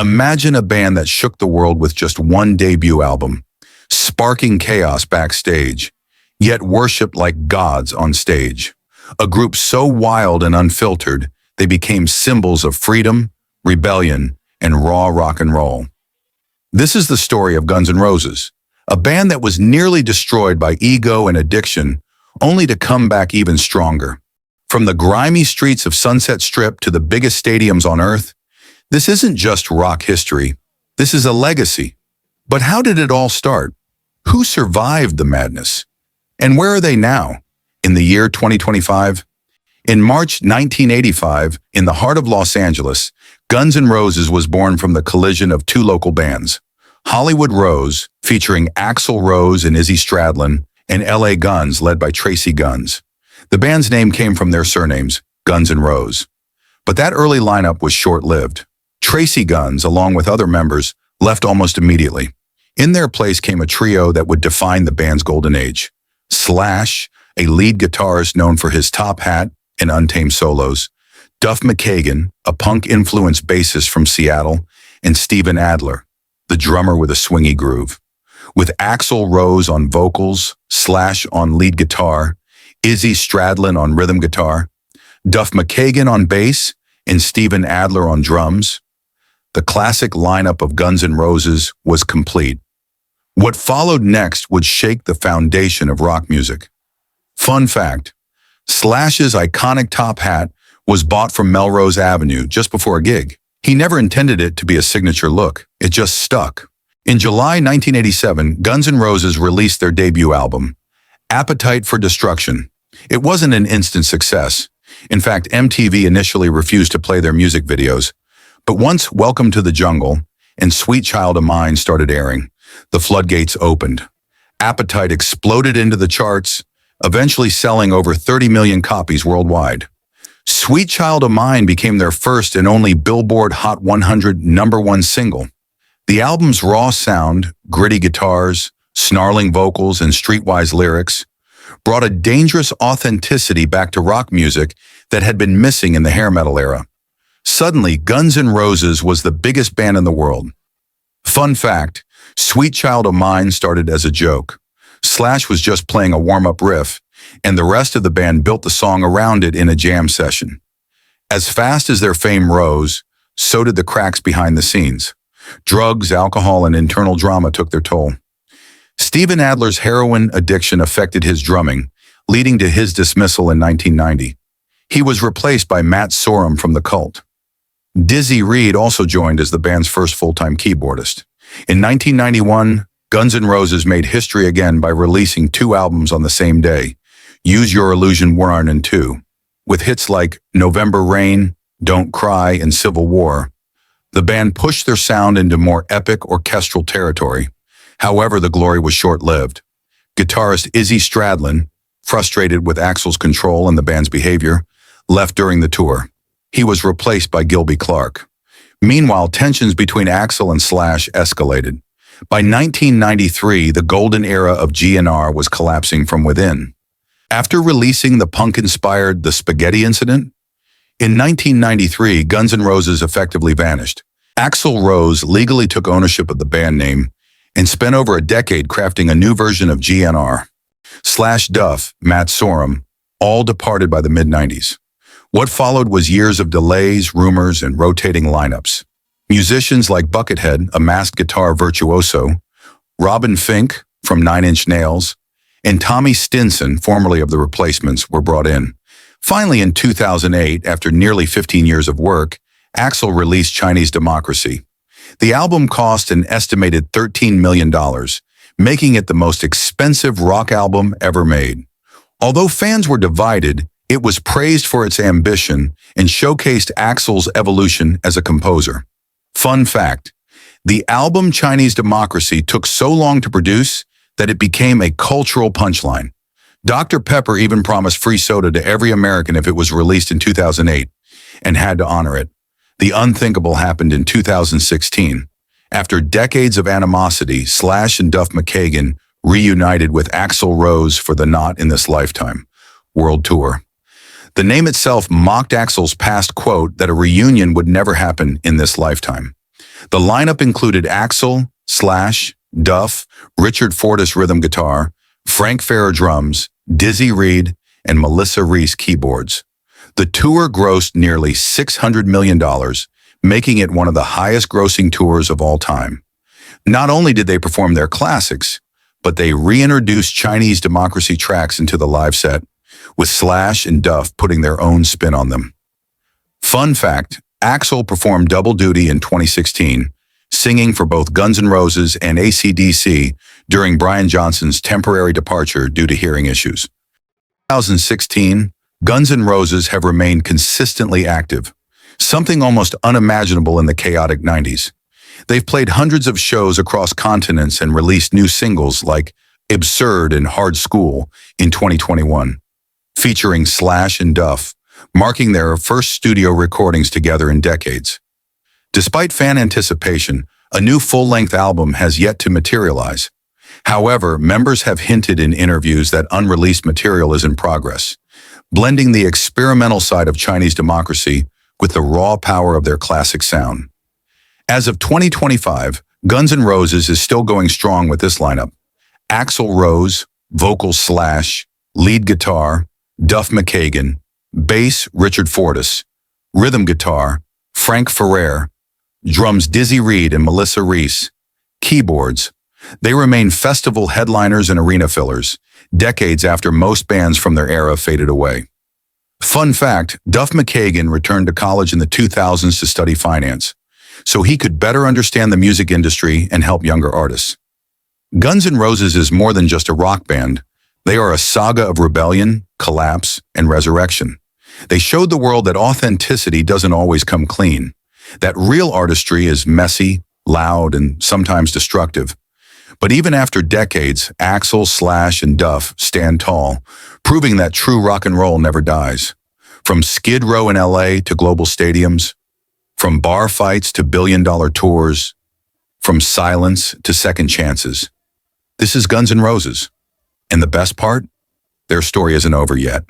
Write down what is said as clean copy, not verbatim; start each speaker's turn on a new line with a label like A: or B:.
A: Imagine a band that shook the world with just one debut album, sparking chaos backstage, yet worshipped like gods on stage. A group so wild and unfiltered, they became symbols of freedom, rebellion, and raw rock and roll. This is the story of Guns N' Roses, a band that was nearly destroyed by ego and addiction, only to come back even stronger. From the grimy streets of Sunset Strip to the biggest stadiums on earth, this isn't just rock history, this is a legacy. But how did it all start? Who survived the madness? And where are they now, in the year 2025? In March 1985, in the heart of Los Angeles, Guns N' Roses was born from the collision of two local bands, Hollywood Rose, featuring Axl Rose and Izzy Stradlin, and L.A. Guns, led by Tracy Guns. The band's name came from their surnames, Guns N' Rose. But that early lineup was short-lived. Tracy Guns, along with other members, left almost immediately. In their place came a trio that would define the band's golden age. Slash, a lead guitarist known for his top hat and untamed solos, Duff McKagan, a punk-influenced bassist from Seattle, and Steven Adler, the drummer with a swingy groove. With Axl Rose on vocals, Slash on lead guitar, Izzy Stradlin on rhythm guitar, Duff McKagan on bass, and Steven Adler on drums, the classic lineup of Guns N' Roses was complete. What followed next would shake the foundation of rock music. Fun fact, Slash's iconic top hat was bought from Melrose Avenue just before a gig. He never intended it to be a signature look. It just stuck. In July 1987, Guns N' Roses released their debut album, Appetite for Destruction. It wasn't an instant success. In fact, MTV initially refused to play their music videos. But once Welcome to the Jungle and Sweet Child of Mine started airing, the floodgates opened. Appetite exploded into the charts, eventually selling over 30 million copies worldwide. Sweet Child of Mine became their first and only Billboard Hot 100 #1 single. The album's raw sound, gritty guitars, snarling vocals, and streetwise lyrics brought a dangerous authenticity back to rock music that had been missing in the hair metal era. Suddenly, Guns N' Roses was the biggest band in the world. Fun fact, Sweet Child of Mine started as a joke. Slash was just playing a warm-up riff, and the rest of the band built the song around it in a jam session. As fast as their fame rose, so did the cracks behind the scenes. Drugs, alcohol, and internal drama took their toll. Steven Adler's heroin addiction affected his drumming, leading to his dismissal in 1990. He was replaced by Matt Sorum from The Cult. Dizzy Reed also joined as the band's first full-time keyboardist. In 1991, Guns N' Roses made history again by releasing two albums on the same day, Use Your Illusion 1 and 2, with hits like November Rain, Don't Cry, and Civil War. The band pushed their sound into more epic orchestral territory. However, the glory was short-lived. Guitarist Izzy Stradlin, frustrated with Axl's control and the band's behavior, left during the tour. He was replaced by Gilby Clarke. Meanwhile, tensions between Axl and Slash escalated. By 1993, the golden era of GNR was collapsing from within. After releasing the punk-inspired The Spaghetti Incident, in 1993, Guns N' Roses effectively vanished. Axl Rose legally took ownership of the band name and spent over a decade crafting a new version of GNR. Slash, Duff, Matt Sorum, all departed by the mid-90s. What followed was years of delays, rumors, and rotating lineups. Musicians like Buckethead, a masked guitar virtuoso, Robin Fink from Nine Inch Nails, and Tommy Stinson, formerly of The Replacements, were brought in. Finally, in 2008, after nearly 15 years of work, Axl released Chinese Democracy. The album cost an estimated $13 million, making it the most expensive rock album ever made. Although fans were divided, it was praised for its ambition and showcased Axl's evolution as a composer. Fun fact, the album Chinese Democracy took so long to produce that it became a cultural punchline. Dr. Pepper even promised free soda to every American if it was released in 2008, and had to honor it. The unthinkable happened in 2016. After decades of animosity, Slash and Duff McKagan reunited with Axl Rose for the Not in This Lifetime World Tour. The name itself mocked Axl's past quote that a reunion would never happen in this lifetime. The lineup included Axl, Slash, Duff, Richard Fortus rhythm guitar, Frank Ferrer drums, Dizzy Reed, and Melissa Reese keyboards. The tour grossed nearly $600 million, making it one of the highest-grossing tours of all time. Not only did they perform their classics, but they reintroduced Chinese democracy tracks into the live set, with Slash and Duff putting their own spin on them. Fun fact, Axl performed double duty in 2016, singing for both Guns N' Roses and AC/DC during Brian Johnson's temporary departure due to hearing issues. In 2016, Guns N' Roses have remained consistently active, something almost unimaginable in the chaotic 90s. They've played hundreds of shows across continents and released new singles like Absurd and Hard School in 2021, featuring Slash and Duff, marking their first studio recordings together in decades. Despite fan anticipation, a new full-length album has yet to materialize. However, members have hinted in interviews that unreleased material is in progress, blending the experimental side of Chinese democracy with the raw power of their classic sound. As of 2025, Guns N' Roses is still going strong with this lineup. Axl Rose, vocals Slash, lead guitar, Duff McKagan, bass Richard Fortus, rhythm guitar, Frank Ferrer, drums Dizzy Reed and Melissa Reese, keyboards. They remain festival headliners and arena fillers, decades after most bands from their era faded away. Fun fact, Duff McKagan returned to college in the 2000s to study finance, so he could better understand the music industry and help younger artists. Guns N' Roses is more than just a rock band. They are a saga of rebellion, collapse, and resurrection. They showed the world that authenticity doesn't always come clean, that real artistry is messy, loud, and sometimes destructive. But even after decades, Axl, Slash, and Duff stand tall, proving that true rock and roll never dies. From Skid Row in L.A. to global stadiums, from bar fights to billion-dollar tours, from silence to second chances. This is Guns N' Roses. And the best part? Their story isn't over yet.